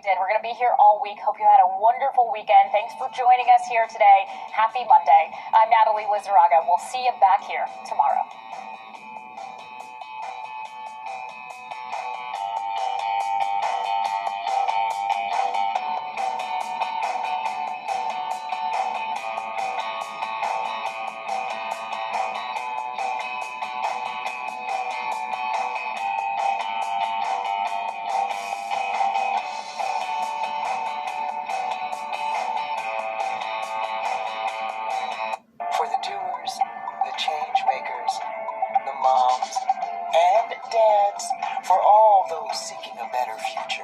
did. We're going to be here all week. Hope you had a wonderful weekend. Thanks for joining us here today. Happy Monday. I'm Natalie Lizarraga. We'll see you back here tomorrow. For the doers, the change makers, the moms, and dads, for all those seeking a better future,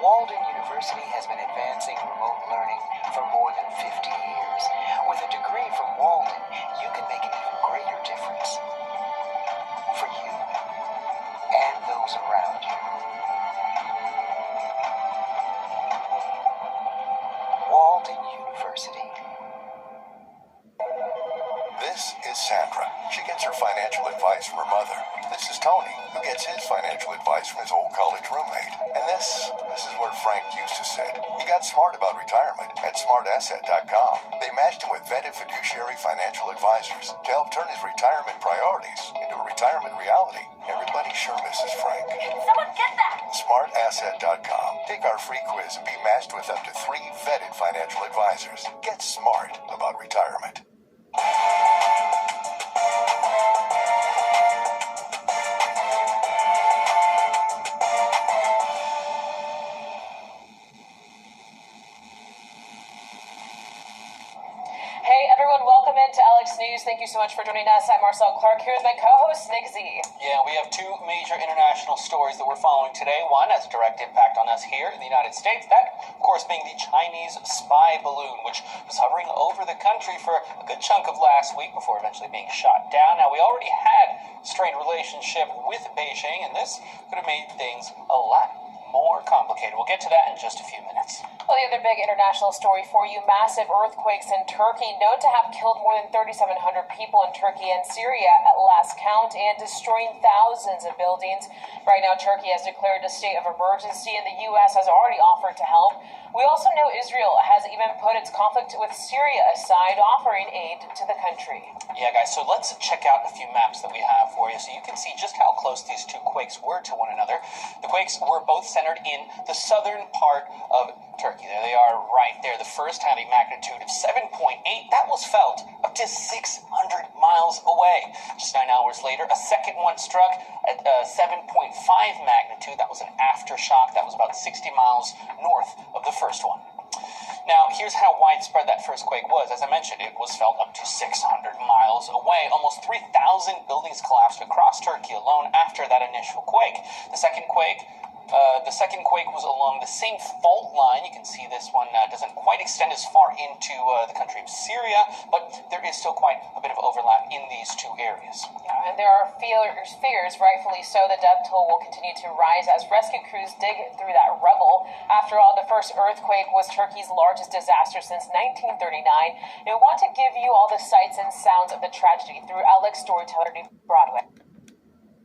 Walden University has been advancing remote learning for more than 50 years. With a degree from Walden, you can make an even greater difference for you and those around you. Walden University. This is Sandra. She gets her financial advice from her mother. This is Tony, who gets his financial advice from his old college roommate. And this is where Frank used to sit. He got smart about retirement at smartasset.com. They matched him with vetted fiduciary financial advisors to help turn his retirement priorities into a retirement reality. Everybody sure misses Frank. Someone get that! smartasset.com. Take our free quiz and be matched with up to 3 vetted financial advisors. Get smart about retirement. Hey everyone, welcome into LX News. Thank you so much for joining us. I'm Marcel Clark here with my co-host Nick Z. Yeah, we have 2 major international stories that we're following today. One has a direct impact on us here in the United States. That, of course, being the Chinese spy balloon, which was hovering over the country for a good chunk of last week before eventually being shot down. Now, we already had a strained relationship with Beijing, and this could have made things a lot more complicated. We'll get to that in just a few minutes. Well, the other big international story for you, massive earthquakes in Turkey, known to have killed more than 3,700 people in Turkey and Syria at last count, and destroying thousands of buildings. Right now, Turkey has declared a state of emergency, and the U.S. has already offered to help. We also know Israel has even put its conflict with Syria aside, offering aid to the country. Yeah, guys, so let's check out a few maps that we have for you so you can see just how close these 2 quakes were to one another. The quakes were both centered in the southern part of Turkey. There they are right there. The first had a magnitude of 7.8. That was felt up to 600 miles away. Just 9 hours later, a second one struck at 7.5 magnitude. That was an aftershock. That was about 60 miles north of the first one. Now, here's how widespread that first quake was. As I mentioned, it was felt up to 600 miles away. Almost 3,000 buildings collapsed across Turkey alone after that initial quake. The second quake was along the same fault line. You can see this one doesn't quite extend as far into the country of Syria, but there is still quite a bit of overlap in these 2 areas. Yeah, and there are fears, rightfully so, the death toll will continue to rise as rescue crews dig through that rubble. After all, the first earthquake was Turkey's largest disaster since 1939. And we want to give you all the sights and sounds of the tragedy through LX storyteller Broadway.